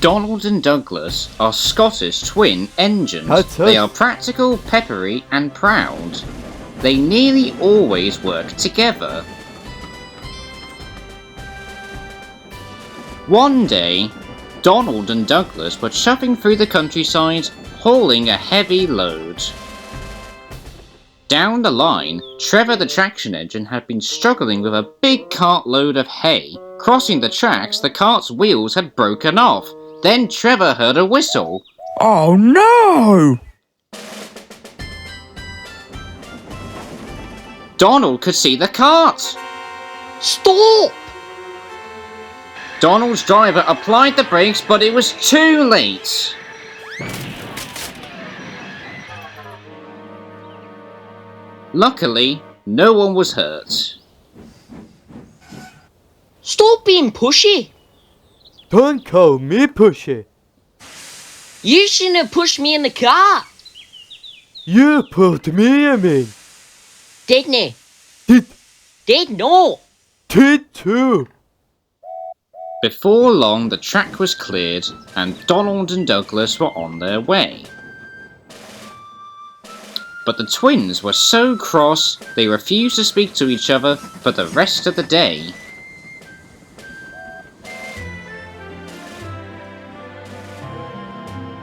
Donald and Douglas are Scottish twin engines. They are practical, peppery, and proud. They nearly always work together. One day, Donald and Douglas were chuffing through the countryside, hauling a heavy load. Down the line, Trevor the traction engine had been struggling with a big cartload of hay. Crossing the tracks, the cart's wheels had broken off. Then Trevor heard a whistle. Oh no! Donald could see the cart. Stop! Donald's driver applied the brakes, but it was too late. Luckily, no one was hurt. Stop being pushy. Don't call me pushy. You shouldn't have pushed me in the car. You put me in. Didn't he? Did not. Did too. Before long, the track was cleared, and Donald and Douglas were on their way. But the twins were so cross, they refused to speak to each other for the rest of the day.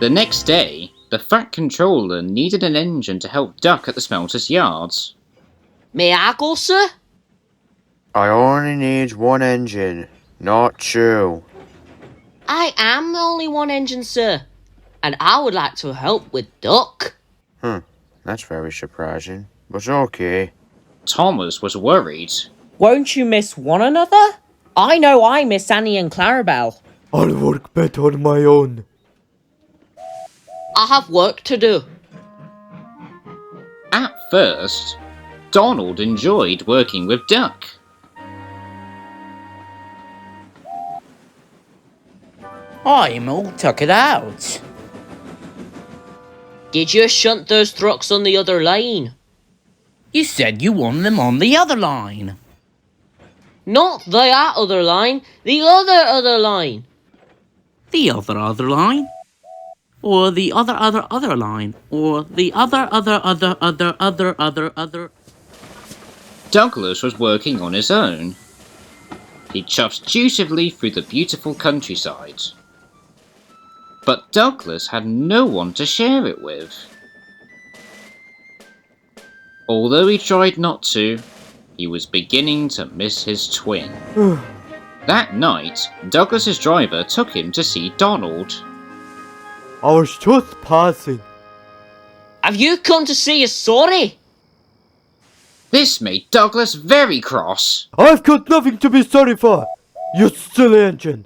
The next day, the Fat Controller needed an engine to help Duck at the smelter's yards. May I go, sir? I only need one engine, not two. I am the only one engine, sir. And I would like to help with Duck. That's very surprising, but okay. Thomas was worried. Won't you miss one another? I know I miss Annie and Clarabelle. I'll work better on my own. I have work to do. At first, Donald enjoyed working with Duck. I'm all tuckered out. Did you shunt those trucks on the other line? You said you wanted them on the other line. Not the other line, the other line. The other line? Or the other line? Or the other. Douglas was working on his own. He chuffed dutifully through the beautiful countryside. But Douglas had no one to share it with. Although he tried not to, he was beginning to miss his twin. That night, Douglas's driver took him to see Donald. I was just passing. Have you come to say you're sorry? This made Douglas very cross. I've got nothing to be sorry for, you silly engine.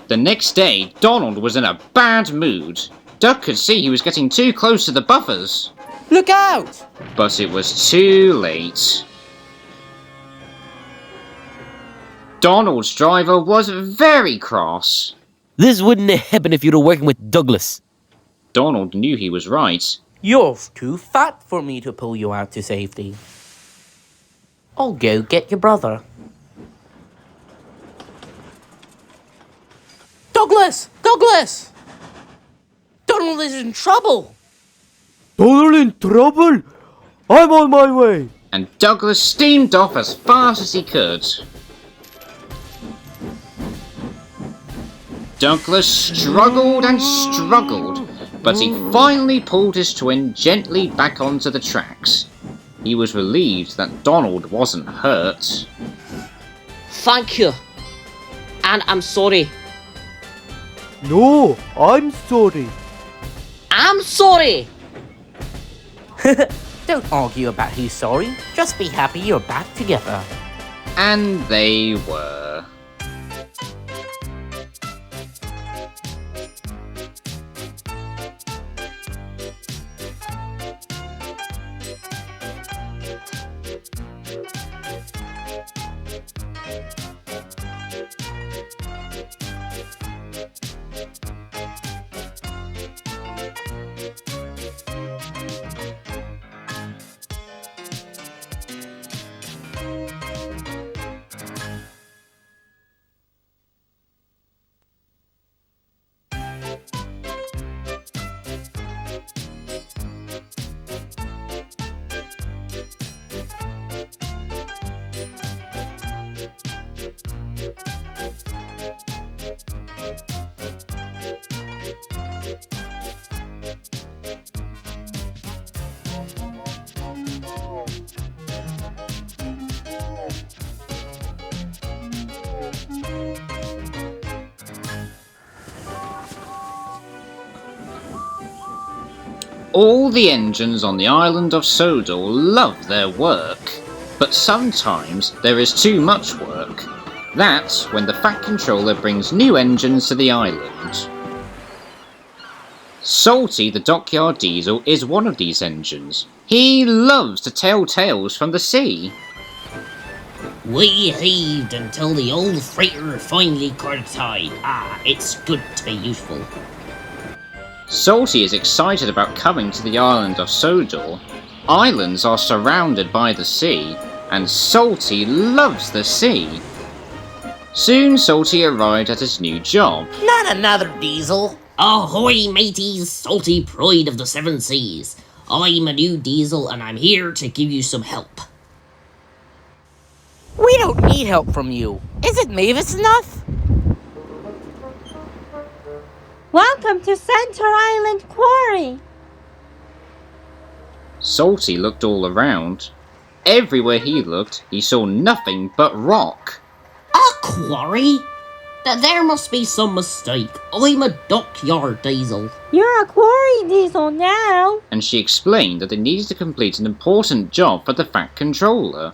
The next day, Donald was in a bad mood. Duck could see he was getting too close to the buffers. Look out! But it was too late. Donald's driver was very cross. This wouldn't have happened if you were working with Douglas. Donald knew he was right. You're too fat for me to pull you out to safety. I'll go get your brother. Douglas! Douglas! Donald is in trouble! Donald in trouble? I'm on my way. And Douglas steamed off as fast as he could. Douglas struggled and struggled, but he finally pulled his twin gently back onto the tracks. He was relieved that Donald wasn't hurt. Thank you. And I'm sorry. No, I'm sorry. I'm sorry. Don't argue about who's sorry. Just be happy you're back together. And they were. All the engines on the island of Sodor love their work, but sometimes there is too much work. That's when the Fat Controller brings new engines to the island. Salty the Dockyard Diesel is one of these engines. He loves to tell tales from the sea. We heaved until the old freighter finally caught tide. It's good to be useful. Salty is excited about coming to the island of Sodor. Islands are surrounded by the sea, and Salty loves the sea. Soon Salty arrived at his new job. Not another diesel. Ahoy, mateys, Salty pride of the seven seas. I'm a new diesel and I'm here to give you some help. We don't need help from you. Isn't Mavis enough? Welcome to Center Island Quarry. Salty looked all around. Everywhere he looked, he saw nothing but rock. A quarry? There must be some mistake. I'm a dockyard diesel. You're a quarry diesel now. And she explained that they needed to complete an important job for the Fat Controller.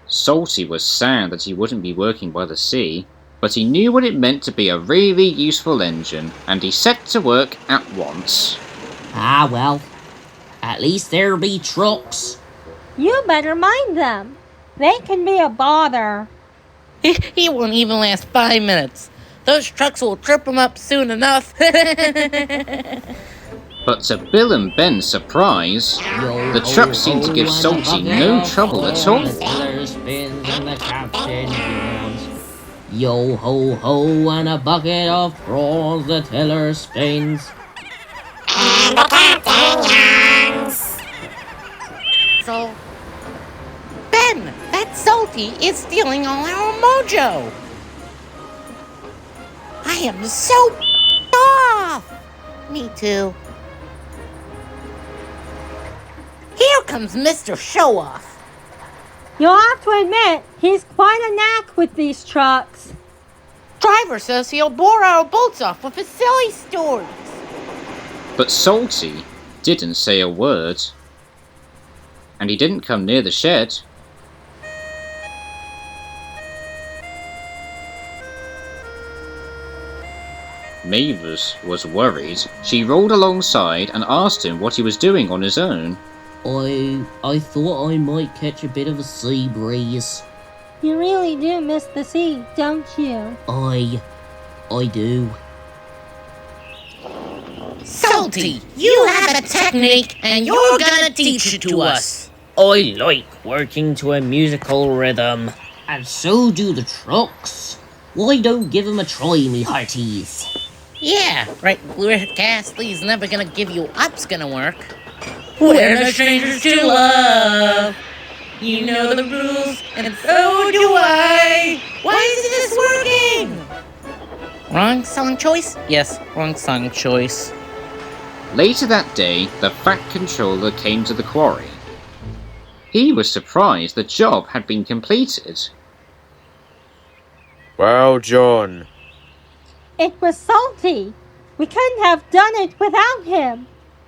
Salty was sad that he wouldn't be working by the sea, but he knew what it meant to be a really useful engine, and he set to work at once. Well, at least there'll be trucks. You better mind them. They can be a bother. He won't even last 5 minutes. Those trucks will trip him up soon enough. But to Bill and Ben's surprise, the truck seemed to give Salty no trouble at all. Yo ho ho, and a bucket of prawns, the tiller spins. And the captain yawns. So, Ben, that Salty is stealing all our mojo. I am so off. Me too. Here comes Mr. Show-Off. You'll have to admit, he's quite a knack with these trucks. Driver says he'll bore our bolts off with his silly stories. But Salty didn't say a word. And he didn't come near the shed. Mavis was worried. She rolled alongside and asked him what he was doing on his own. I thought I might catch a bit of a sea breeze. You really do miss the sea, don't you? I do. Salty, you have a technique and you're gonna teach it to us. I like working to a musical rhythm. And so do the trucks. Why don't give 'em a try, me hearties? Yeah, right, we're Ghastly's never gonna give you up's gonna work. We're no strangers to love. You know the rules, and so do I. Why isn't this working? Wrong song choice? Yes, wrong song choice. Later that day, the Fat Controller came to the quarry. He was surprised the job had been completed. Well done. It was Salty. We couldn't have done it without him.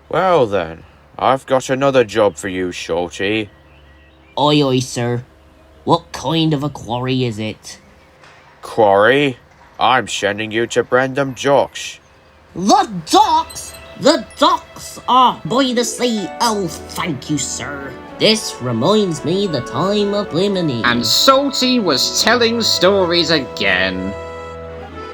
Well then, I've got another job for you, Shorty. Aye, aye, sir. What kind of a quarry is it? Quarry? I'm sending you to Brendam Docks. The docks! The docks are by the sea. Oh, thank you, sir. This reminds me the time of Blimini. And Salty was telling stories again.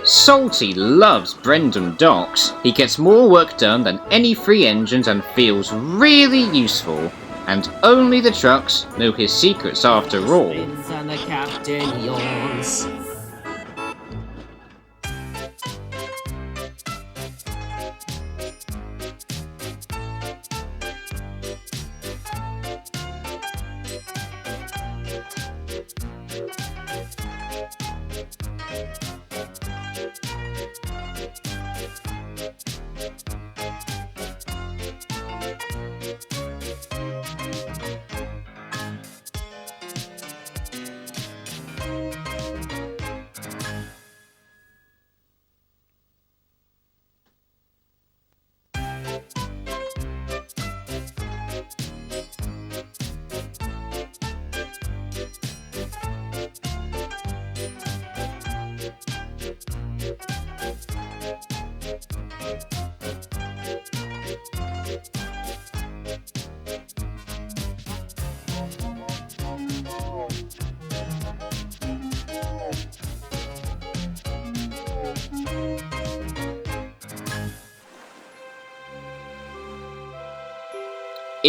Salty loves Brendam Docks. He gets more work done than any free engines and feels really useful. And only the trucks know his secrets after all. And the captain yawns.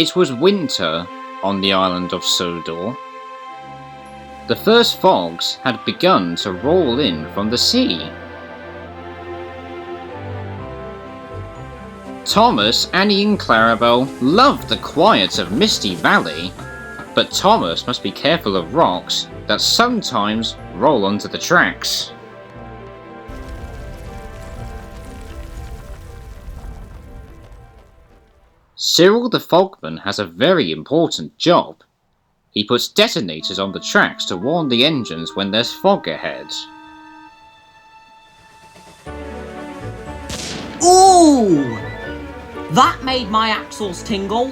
It was winter on the island of Sodor. The first fogs had begun to roll in from the sea. Thomas, Annie and Clarabelle loved the quiet of Misty Valley, but Thomas must be careful of rocks that sometimes roll onto the tracks. Cyril the Fogman has a very important job. He puts detonators on the tracks to warn the engines when there's fog ahead. Ooh! That made my axles tingle.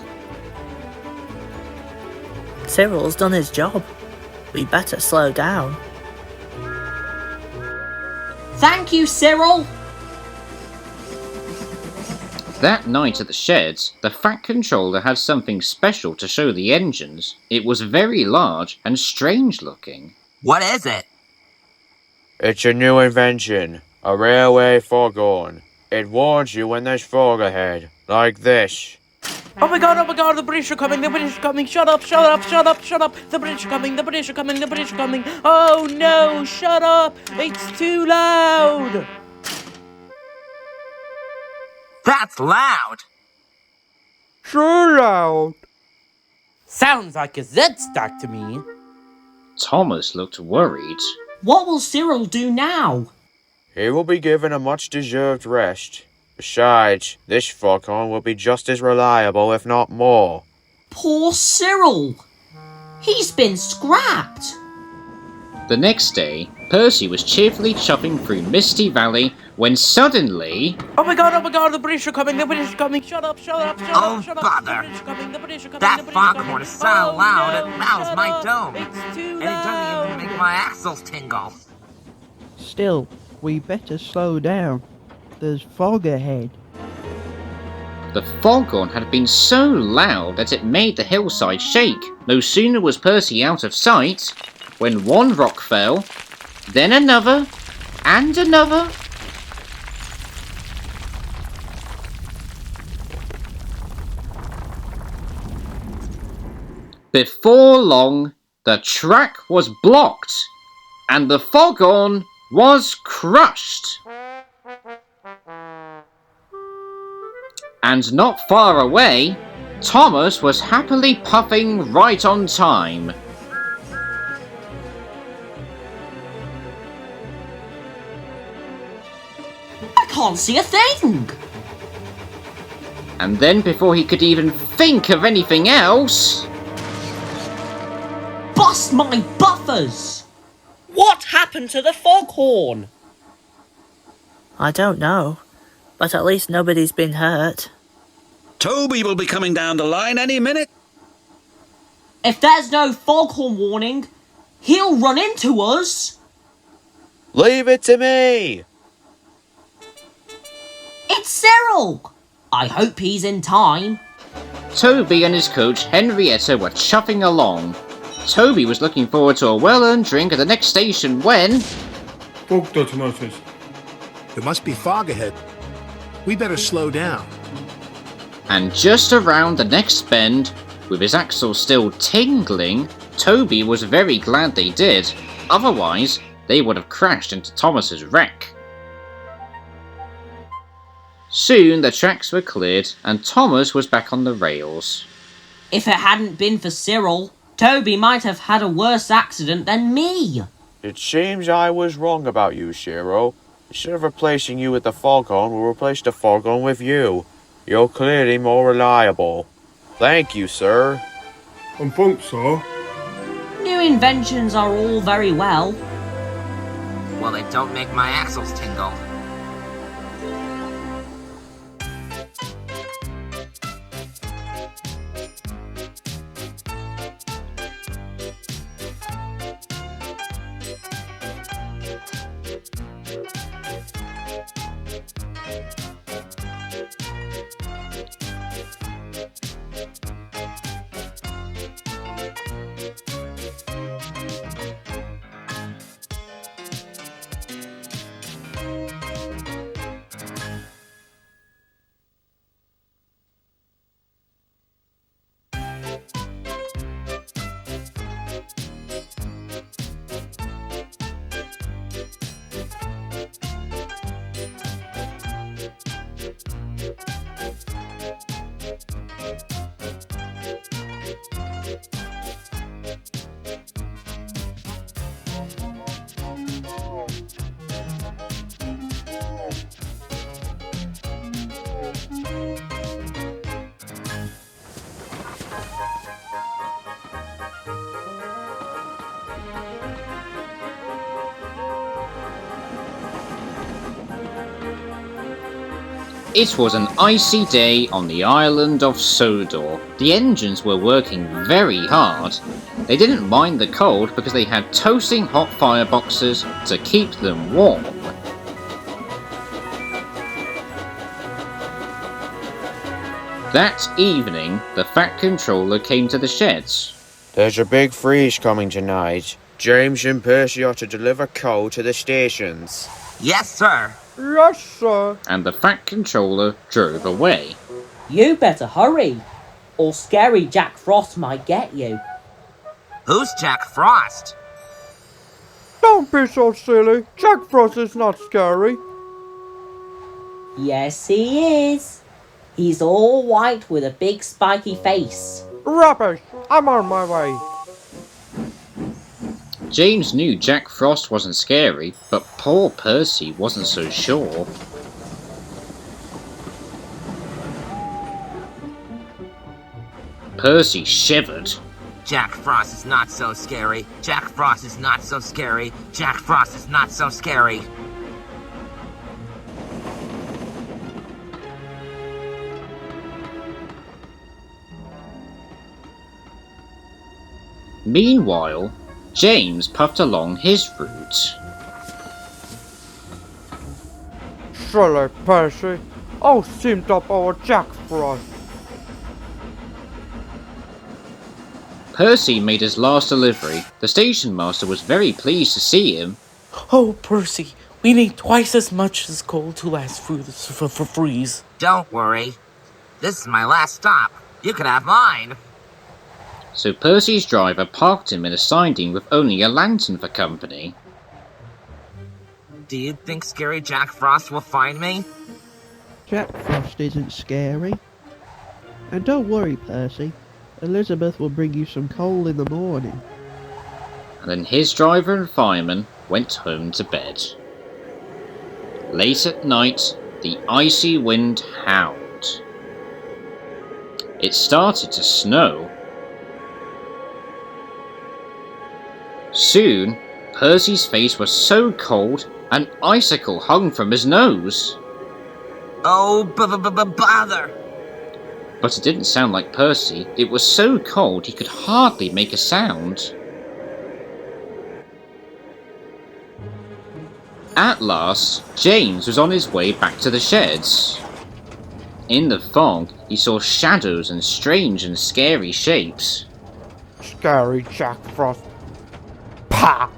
Cyril's done his job. We better slow down. Thank you, Cyril. That night at the sheds, the Fat Controller had something special to show the engines. It was very large and strange looking. What is it? It's a new invention, a railway foghorn. It warns you when there's fog ahead, like this. Oh my god, the British are coming, shut up, the British are coming, the British are coming. Oh no, shut up, it's too loud. That's loud! So loud. Sounds like a Z-stack to me. Thomas looked worried. What will Cyril do now? He will be given a much-deserved rest. Besides, this foghorn will be just as reliable, if not more. Poor Cyril. He's been scrapped. The next day, Percy was cheerfully chopping through Misty Valley when suddenly... Oh my god, the British are coming, shut up, Oh, bother! That foghorn is so loud, it mouths my dome! And it doesn't even make my axles tingle! Still, we better slow down. There's fog ahead. The foghorn had been so loud that it made the hillside shake. No sooner was Percy out of sight, when one rock fell, then another, and another. Before long, the track was blocked, and the foghorn was crushed. And not far away, Thomas was happily puffing right on time. I can't see a thing. And then before he could even think of anything else... Bust my buffers! What happened to the foghorn? I don't know, but at least nobody's been hurt. Toby will be coming down the line any minute. If there's no foghorn warning, he'll run into us. Leave it to me! It's Cyril. I hope he's in time. Toby and his coach Henrietta were chuffing along. Toby was looking forward to a well-earned drink at the next station when... Fog detonators. There must be fog ahead. We better slow down. And just around the next bend, with his axles still tingling, Toby was very glad they did. Otherwise, they would have crashed into Thomas's wreck. Soon the tracks were cleared and Thomas was back on the rails. If it hadn't been for Cyril, Toby might have had a worse accident than me. It seems I was wrong about you, Cyril. Instead of replacing you with the foghorn, we'll replace the foghorn with you. You're clearly more reliable. Thank you, sir. And thanks, sir. New inventions are all very well. Well, they don't make my axles tingle. It was an icy day on the island of Sodor. The engines were working very hard. They didn't mind the cold because they had toasting hot fireboxes to keep them warm. That evening, the Fat Controller came to the sheds. There's a big freeze coming tonight. James and Percy are to deliver coal to the stations. Yes, sir. Yes, sir. And the Fat Controller drove away. You better hurry, or Scary Jack Frost might get you. Who's Jack Frost? Don't be so silly. Jack Frost is not scary. Yes, he is. He's all white with a big spiky face. Rubbish! I'm on my way. James knew Jack Frost wasn't scary, but poor Percy wasn't so sure. Percy shivered. Jack Frost is not so scary. Jack Frost is not so scary. Jack Frost is not so scary. Meanwhile, James puffed along his route. Silly Percy. Oh, seemed up our Jack Frost. Percy made his last delivery. The station master was very pleased to see him. Oh, Percy, we need twice as much as coal to last through the freeze. Don't worry. This is my last stop. You could have mine. So Percy's driver parked him in a siding with only a lantern for company. Do you think Scary Jack Frost will find me? Jack Frost isn't scary. And don't worry, Percy. Elizabeth will bring you some coal in the morning. And then his driver and fireman went home to bed. Late at night, the icy wind howled. It started to snow. Soon, Percy's face was so cold, an icicle hung from his nose. Oh, bother! But it didn't sound like Percy. It was so cold he could hardly make a sound. At last, James was on his way back to the sheds. In the fog, he saw shadows and strange and scary shapes. Scary Jack Frost. Pah!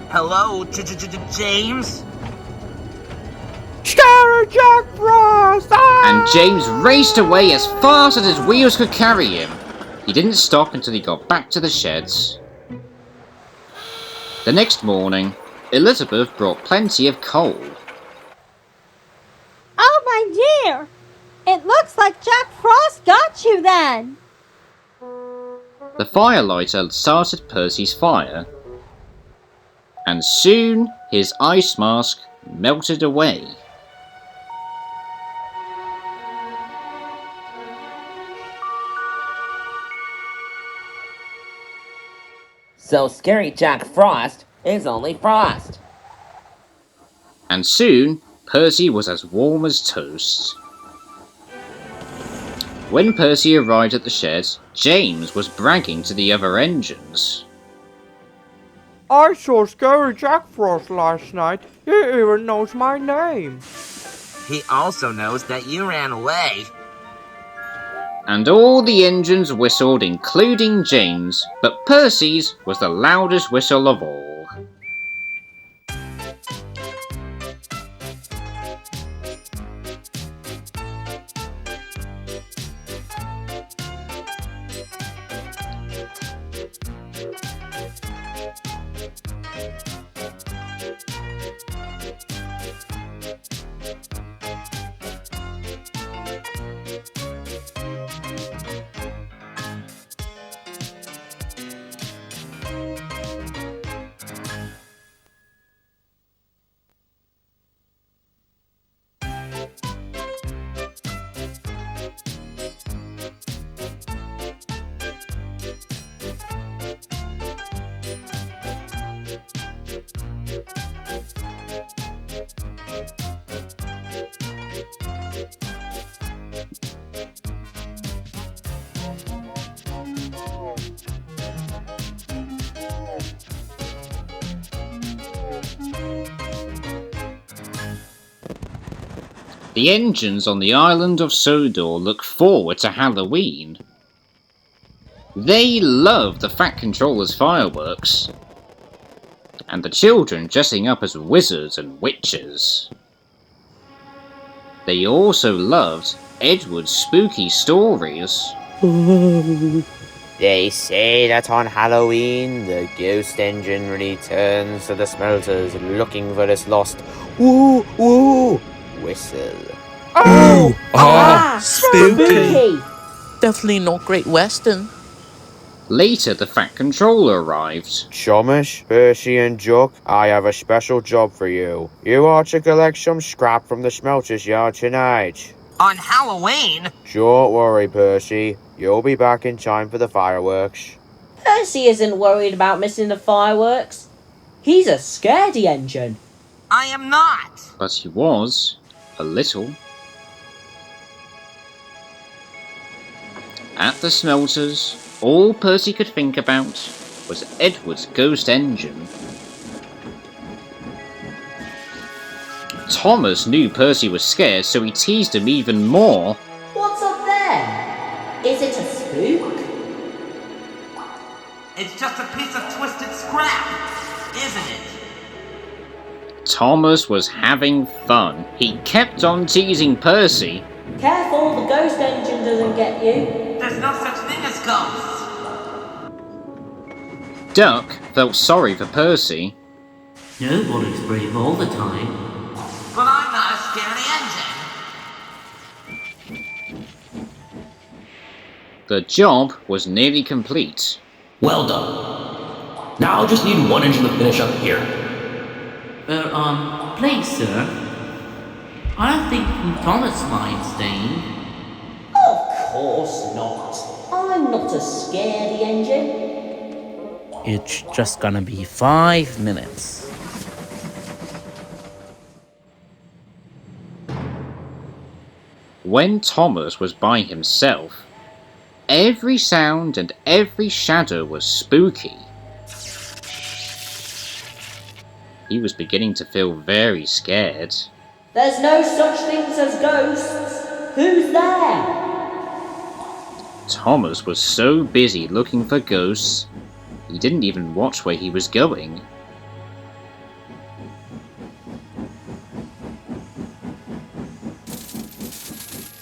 Hello, James? Scary Jack Frost! Ah! And James raced away as fast as his wheels could carry him. He didn't stop until he got back to the sheds. The next morning, Elizabeth brought plenty of coal. Oh, my dear! It looks like Jack Frost got you then! The firelighter started Percy's fire, and soon his ice mask melted away. So Scary Jack Frost is only Frost. And soon, Percy was as warm as toast. When Percy arrived at the shed, James was bragging to the other engines. I saw Scary Jack Frost last night. He even knows my name. He also knows that you ran away. And all the engines whistled, including James, but Percy's was the loudest whistle of all. The engines on the island of Sodor look forward to Halloween. They love the Fat Controller's fireworks, and the children dressing up as wizards and witches. They also loved Edward's spooky stories. They say that on Halloween, the ghost engine returns to the smelters looking for its lost woo-woo whistle. Oh! Spooky! Definitely not Great Western. Later, the Fat Controller arrived. Thomas, Percy and Jock, I have a special job for you. You are to collect some scrap from the smelters yard tonight. On Halloween? Don't worry, Percy. You'll be back in time for the fireworks. Percy isn't worried about missing the fireworks. He's a scaredy engine. I am not. But he was a little. At the smelters, all Percy could think about was Edward's ghost engine. Thomas knew Percy was scared, so he teased him even more. What's up there? Is it a spook? It's just a piece of twisted scrap, isn't it? Thomas was having fun. He kept on teasing Percy. Careful, the ghost engine doesn't get you. There's no such thing as ghosts. Duck felt sorry for Percy. Nobody's brave all the time. But I'm not a scaredy engine. The job was nearly complete. Well done. Now I just need one engine to finish up here. Please, sir. I don't think Thomas minds staying. Of course not. I'm not a scaredy engine. It's just gonna be 5 minutes. When Thomas was by himself, every sound and every shadow was spooky. He was beginning to feel very scared. There's no such things as ghosts. Who's there? Thomas was so busy looking for ghosts, he didn't even watch where he was going.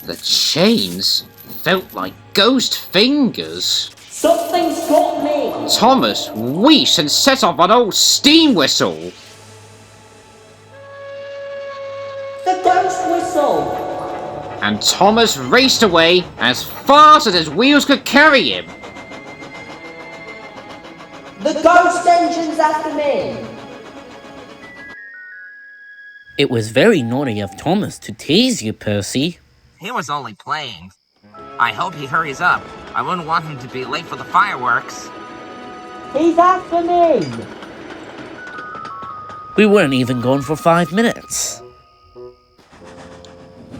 The chains felt like ghost fingers. Something's got me. Thomas wheezed and set off an old steam whistle. The ghost whistle. And Thomas raced away as fast as his wheels could carry him. The ghost engine's after me. It was very naughty of Thomas to tease you, Percy. He was only playing. I hope he hurries up. I wouldn't want him to be late for the fireworks. He's after me. We weren't even gone for 5 minutes.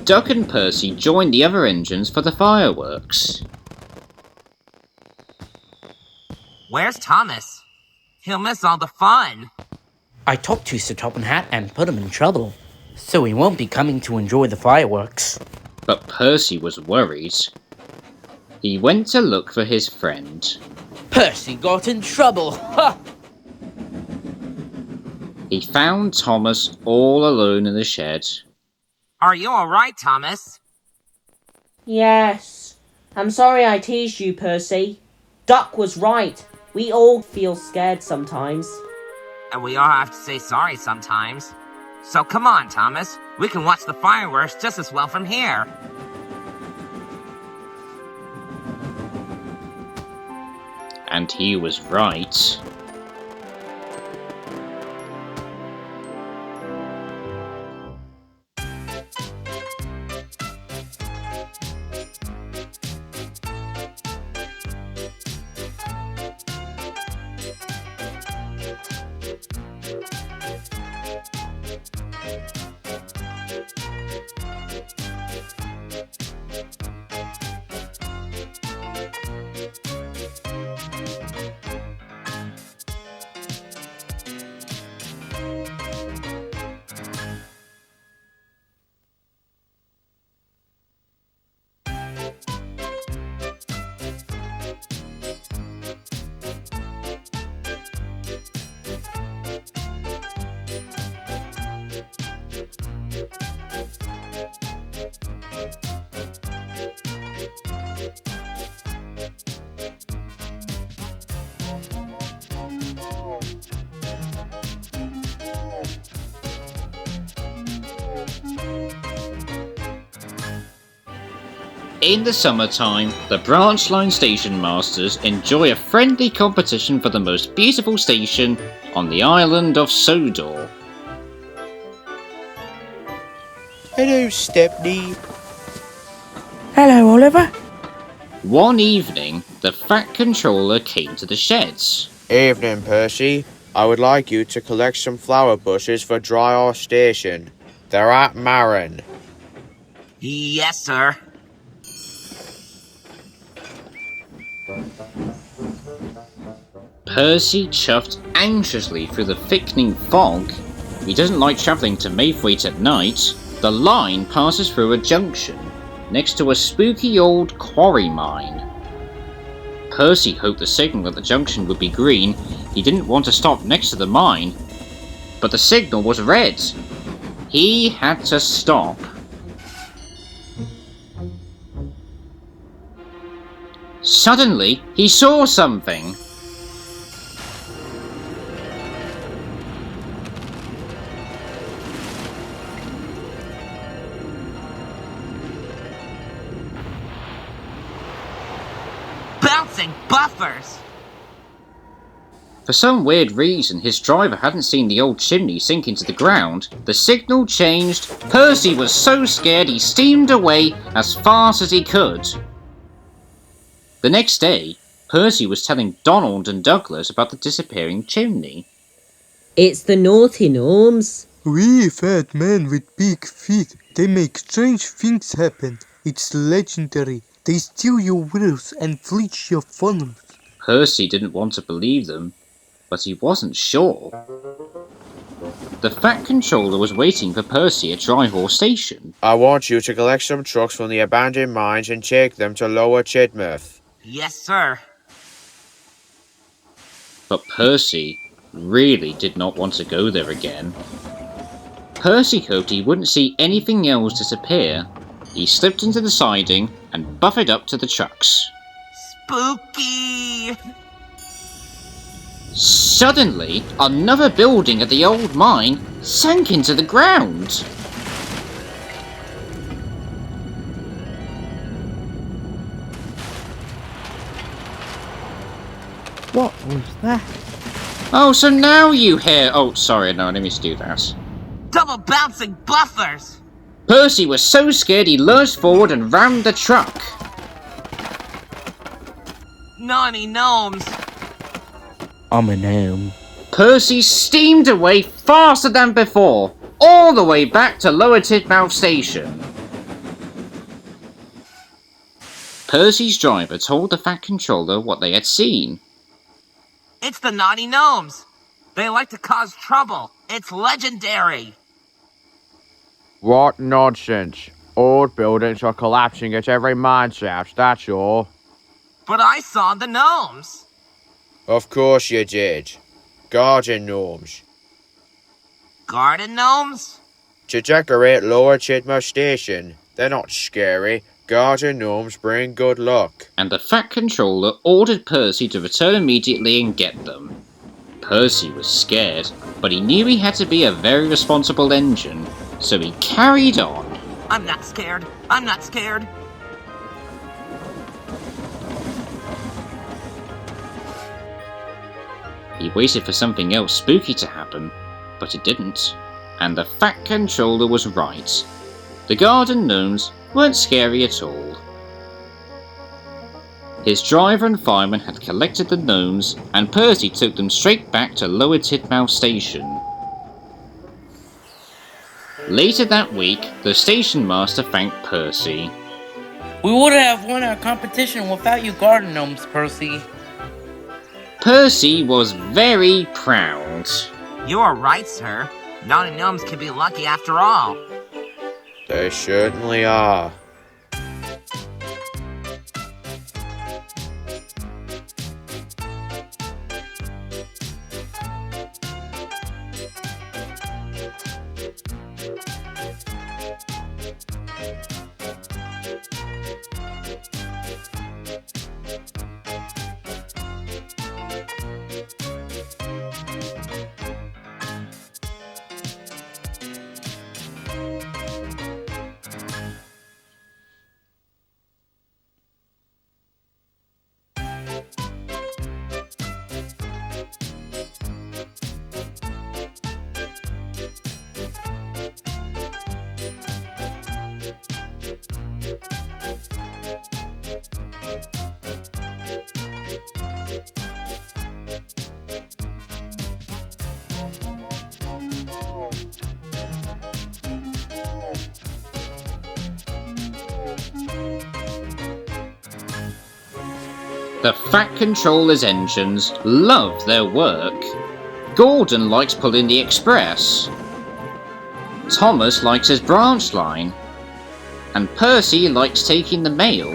Duck and Percy joined the other engines for the fireworks. Where's Thomas? He'll miss all the fun. I talked to Sir Topham Hatt and put him in trouble, so he won't be coming to enjoy the fireworks. But Percy was worried. He went to look for his friend. Percy got in trouble! Ha! He found Thomas all alone in the shed. Are you alright, Thomas? Yes. I'm sorry I teased you, Percy. Duck was right. We all feel scared sometimes. And we all have to say sorry sometimes. So come on, Thomas. We can watch the fireworks just as well from here. And he was right. In the summertime, the branch line station masters enjoy a friendly competition for the most beautiful station on the island of Sodor. Hello, Stepney. Hello, Oliver. One evening, the Fat Controller came to the sheds. Evening, Percy. I would like you to collect some flower bushes for Dry Horse Station. They're at Marin. Yes, sir. Percy chuffed anxiously through the thickening fog. He doesn't like travelling to Maythwaite at night. The line passes through a junction, next to a spooky old quarry mine. Percy hoped the signal at the junction would be green. He didn't want to stop next to the mine, but the signal was red. He had to stop. Suddenly, he saw something. Bouncing buffers! For some weird reason, his driver hadn't seen the old chimney sink into the ground. The signal changed. Percy was so scared he steamed away as fast as he could. The next day, Percy was telling Donald and Douglas about the disappearing chimney. It's the naughty gnomes. We fat men with big feet. They make strange things happen. It's legendary. They steal your willows and bleach your funnels. Percy didn't want to believe them, but he wasn't sure. The Fat Controller was waiting for Percy at Dry Horse Station. I want you to collect some trucks from the abandoned mines and take them to Lower Tidmouth. Yes, sir. But Percy really did not want to go there again. Percy hoped he wouldn't see anything else disappear. He slipped into the siding and buffeted up to the trucks. Spooky! Suddenly, another building at the old mine sank into the ground. What was that? Oh, so now you hear... Oh, sorry, no, I didn't mean to do that. Double bouncing buffers! Percy was so scared he lurched forward and rammed the truck. Naughty gnomes! I'm a gnome. Percy steamed away faster than before, all the way back to Lower Tidmouth Station. Percy's driver told the Fat Controller what they had seen. It's the naughty gnomes! They like to cause trouble. It's legendary! What nonsense. Old buildings are collapsing at every mine shaft, that's all. But I saw the gnomes! Of course you did. Garden gnomes. Garden gnomes? To decorate Lower Tidmouth Station. They're not scary. Garden gnomes bring good luck. And the Fat Controller ordered Percy to return immediately and get them. Percy was scared, but he knew he had to be a very responsible engine, so he carried on. I'm not scared. I'm not scared. He waited for something else spooky to happen, but it didn't. And the Fat Controller was right. The garden gnomes weren't scary at all. His driver and fireman had collected the gnomes, and Percy took them straight back to Lower Tidmouth Station. Later that week, the station master thanked Percy. We wouldn't have won our competition without you garden gnomes, Percy. Percy was very proud. You are right, sir. Naughty gnomes can be lucky after all. They certainly are. The Fat Controller's engines love their work. Gordon likes pulling the express. Thomas likes his branch line. And Percy likes taking the mail.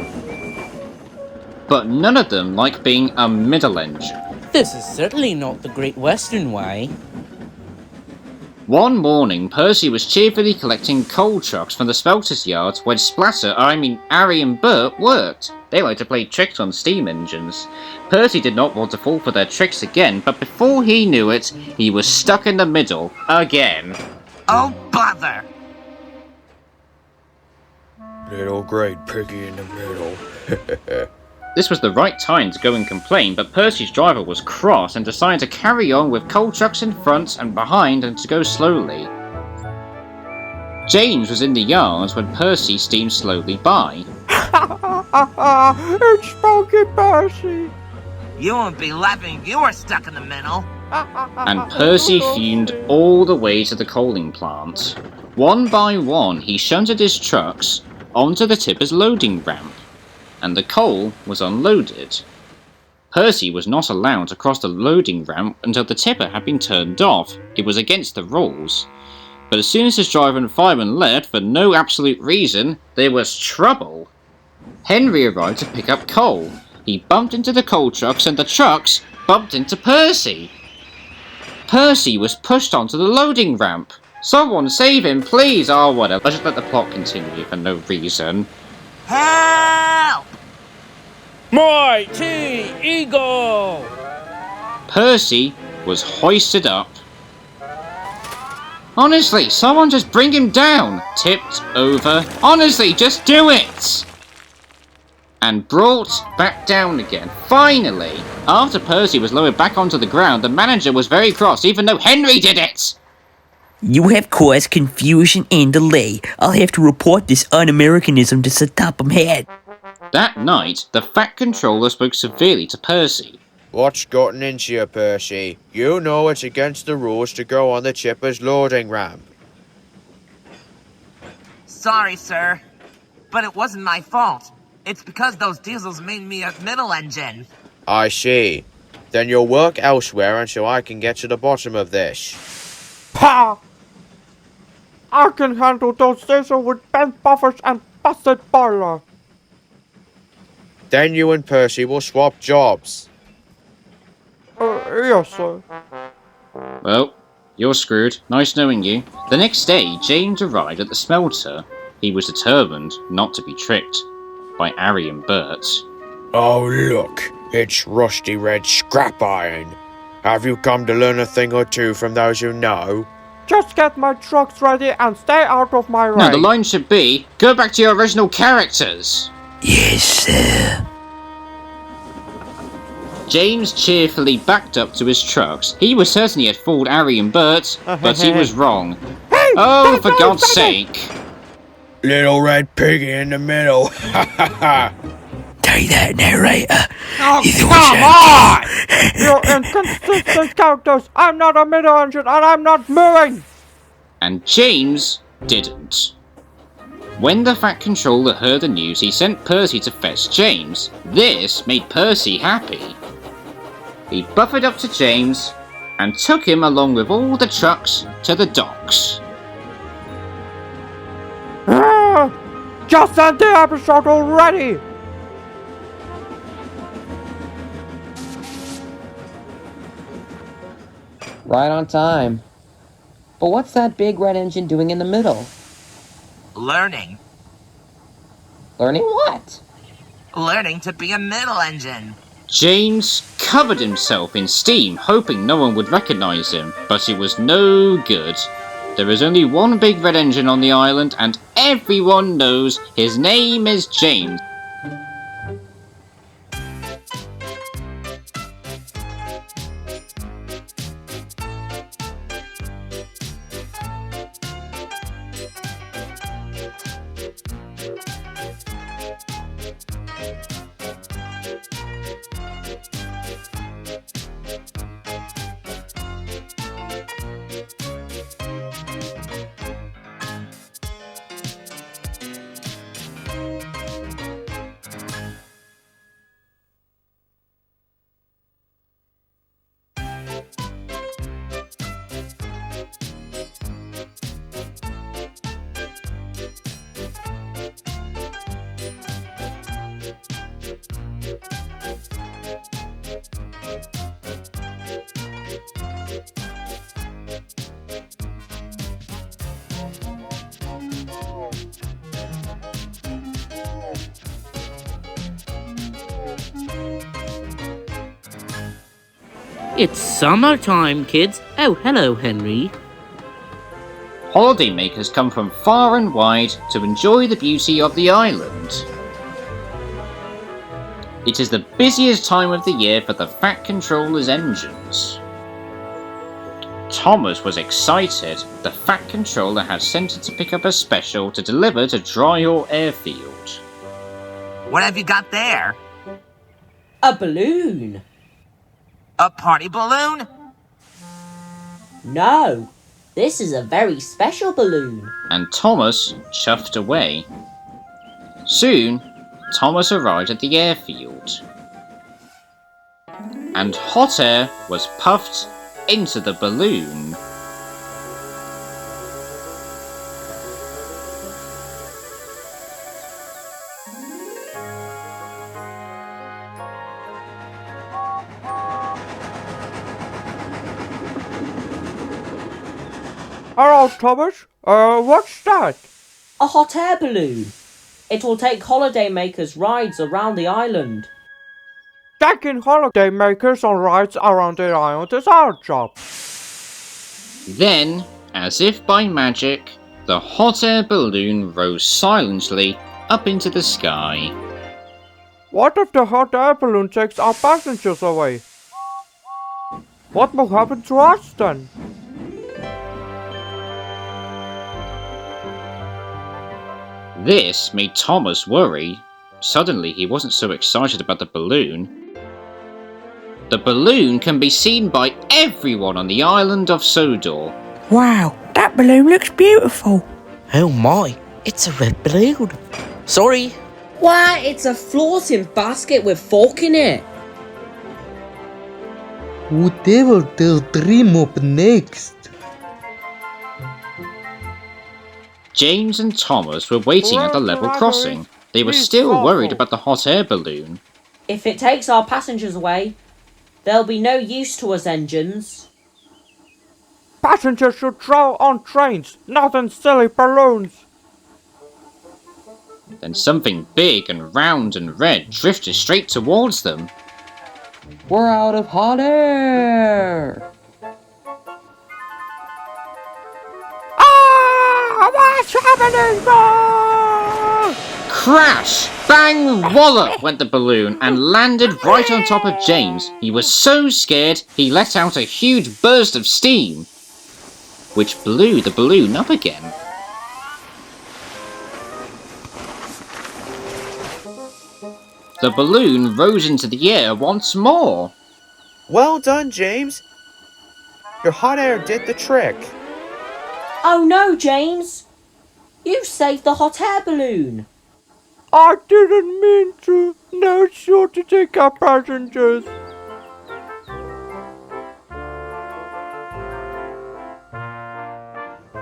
But none of them like being a middle engine. This is certainly not the Great Western way. One morning, Percy was cheerfully collecting coal trucks from the smelter's yard when Harry and Bert worked. They like to play tricks on steam engines. Percy did not want to fall for their tricks again, but before he knew it, he was stuck in the middle again. Oh, bother! Little great piggy in the middle. This was the right time to go and complain, but Percy's driver was cross and decided to carry on with coal trucks in front and behind and to go slowly. James was in the yard when Percy steamed slowly by. It's Spunky Percy! You won't be laughing if you were stuck in the middle. And Percy fumed all the way to the coaling plant. One by one, he shunted his trucks onto the tipper's loading ramp, and the coal was unloaded. Percy was not allowed to cross the loading ramp until the tipper had been turned off. It was against the rules. But as soon as his driver and fireman left for no absolute reason, there was trouble. Henry arrived to pick up coal. He bumped into the coal trucks and the trucks bumped into Percy. Percy was pushed onto the loading ramp. Someone save him, please! Oh, whatever. Let's just let the plot continue for no reason. Help! Mighty Eagle! Percy was hoisted up. Honestly, someone just bring him down! Tipped over. Honestly, just do it! And brought back down again. Finally! After Percy was lowered back onto the ground, the manager was very cross, even though Henry did it! You have caused confusion and delay. I'll have to report this un-Americanism to Sir Topham Hatt. That night, the Fat Controller spoke severely to Percy. What's gotten into you, Percy? You know it's against the rules to go on the chipper's loading ramp. Sorry, sir. But it wasn't my fault. It's because those diesels made me a middle engine. I see. Then you'll work elsewhere until I can get to the bottom of this. Pah! I can handle those diesels with bent buffers and busted boiler. Then you and Percy will swap jobs. Yes, sir. Well, you're screwed. Nice knowing you. The next day, James arrived at the smelter. He was determined not to be tricked by Harry and Bert. Oh look, it's rusty red scrap iron. Have you come to learn a thing or two from those who know? Just get my trucks ready and stay out of my way. No, the line should be, go back to your original characters. Yes, sir. James cheerfully backed up to his trucks. He was certain he had fooled Harry and Bert, but he was wrong. Hey, oh, for God's sake! Little red piggy in the middle. Ha ha ha. Take that, narrator. Oh, come on! You inconsistent characters. I'm not a middle engine and I'm not moving. And James didn't. When the Fat Controller heard the news, he sent Percy to fetch James. This made Percy happy. He buffered up to James and took him along with all the trucks to the docks. Just end the episode already! Right on time. But what's that big red engine doing in the middle? Learning. Learning what? Learning to be a middle engine. James covered himself in steam, hoping no one would recognize him, but it was no good. There is only one big red engine on the island, and everyone knows his name is James. It's summertime, kids. Oh, hello, Henry. Holidaymakers come from far and wide to enjoy the beauty of the island. It is the busiest time of the year for the Fat Controller's engines. Thomas was excited. The Fat Controller had sent it to pick up a special to deliver to Dry or Airfield. What have you got there? A balloon. A party balloon? No, this is a very special balloon. And Thomas chuffed away. Soon, Thomas arrived at the airfield. And hot air was puffed into the balloon. Hello, Thomas. What's that? A hot air balloon. It will take holidaymakers rides around the island. Taking holidaymakers on rides around the island is our job. Then, as if by magic, the hot air balloon rose silently up into the sky. What if the hot air balloon takes our passengers away? What will happen to us then? This made Thomas worry. Suddenly, he wasn't so excited about the balloon. The balloon can be seen by everyone on the island of Sodor. Wow, that balloon looks beautiful. Oh my, it's a red balloon. Sorry. Why, it's a floating basket with folk in it. Whatever they'll dream up next. James and Thomas were waiting at the level crossing. They were still worried about the hot air balloon. If it takes our passengers away, there'll be no use to us engines. Passengers should travel on trains, not in silly balloons. Then something big and round and red drifted straight towards them. We're out of hot air! What's happening now? Crash! Bang! Wallop went the balloon and landed right on top of James. He was so scared he let out a huge burst of steam, which blew the balloon up again. The balloon rose into the air once more. Well done, James. Your hot air did the trick. Oh no, James! You saved the hot air balloon! I didn't mean to. Now it's sure to take our passengers.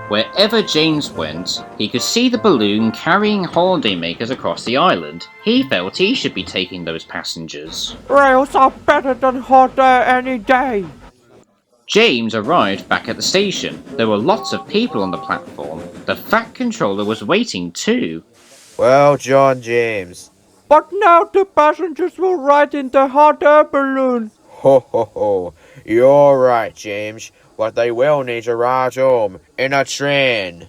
Wherever James went, he could see the balloon carrying holidaymakers across the island. He felt he should be taking those passengers. Rails are better than hot air any day. James arrived back at the station. There were lots of people on the platform. The Fat Controller was waiting too. Well, John James. But now the passengers will ride in the hot air balloon. Ho ho ho. You're right, James. But they will need to ride home in a train.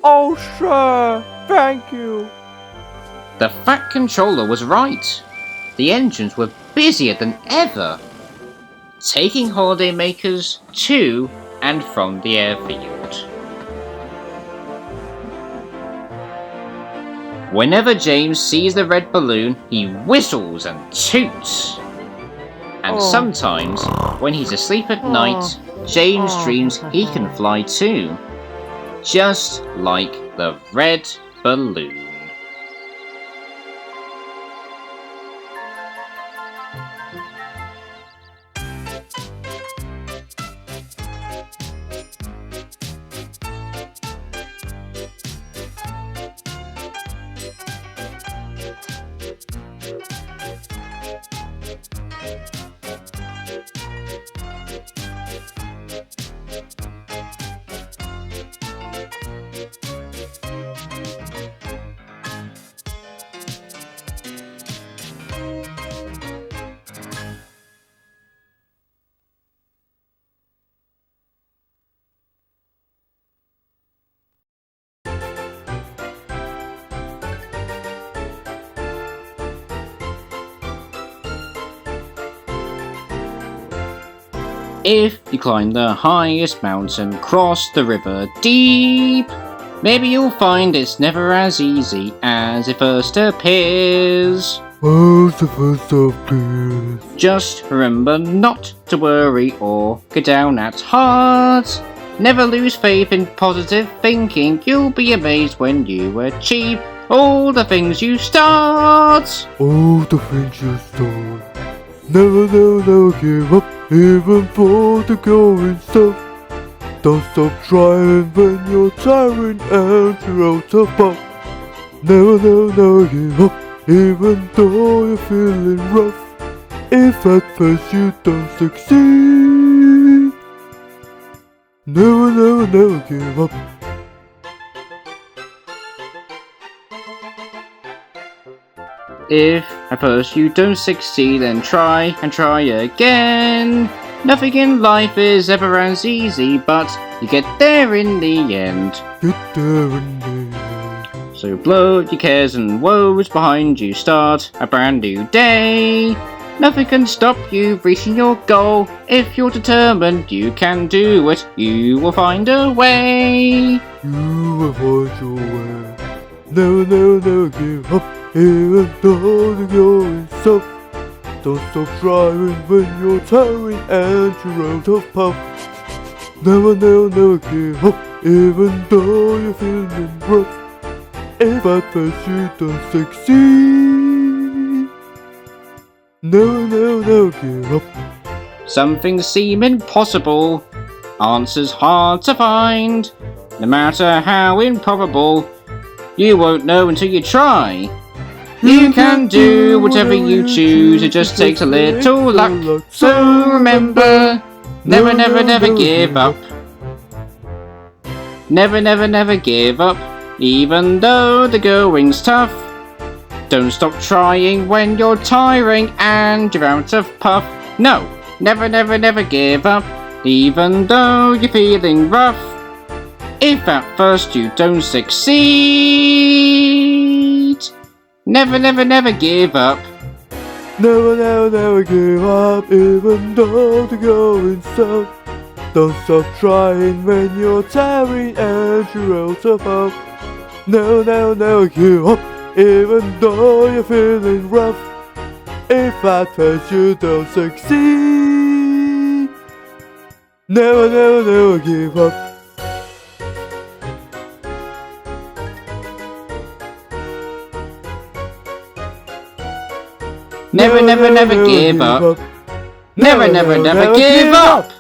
Oh, sure. Thank you. The Fat Controller was right. The engines were busier than ever, taking holidaymakers to and from the airfield. Whenever James sees the red balloon, he whistles and toots. And sometimes, when he's asleep at night, James dreams he can fly too. Just like the red balloon. If you climb the highest mountain, cross the river deep, maybe you'll find it's never as easy as it first appears. What's the first appears? Just remember not to worry or go down at heart. Never lose faith in positive thinking. You'll be amazed when you achieve all the things you start. All the things you start. Never, never, never give up, even for the going stuff. Don't stop trying when you're tiring and you're out of pop. Never, never, never give up, even though you're feeling rough. If at first you don't succeed, never, never, never give up. If at first you don't succeed, then try and try again. Nothing in life is ever as easy, but you get there in the end. Get there in the end. So blow your cares and woes behind you, start a brand new day. Nothing can stop you reaching your goal. If you're determined, you can do it. You will find a way. You will find your way. Never, never, never give up, even though the going tough. Don't stop trying when you're tiring and you're out of puff. Never, never, never give up, even though you're feeling rough. If at first you don't succeed, never, never, never give up. Some things seem impossible, answers hard to find. No matter how improbable, you won't know until you try. You can do whatever you choose, it just takes a little luck. So remember, never, never, never give up. Never, never, never give up, even though the going's tough. Don't stop trying when you're tiring and you're out of puff. No, never, never, never give up, even though you're feeling rough. If at first you don't succeed, never, never, never give up. Never, never, never give up, even though the going's tough. Don't stop trying when you're tiring and you're out of puff. Never, never, never give up, even though you're feeling rough. If at first you don't succeed, never, never, never give up. Never, never, never give up. Never, never, never give up.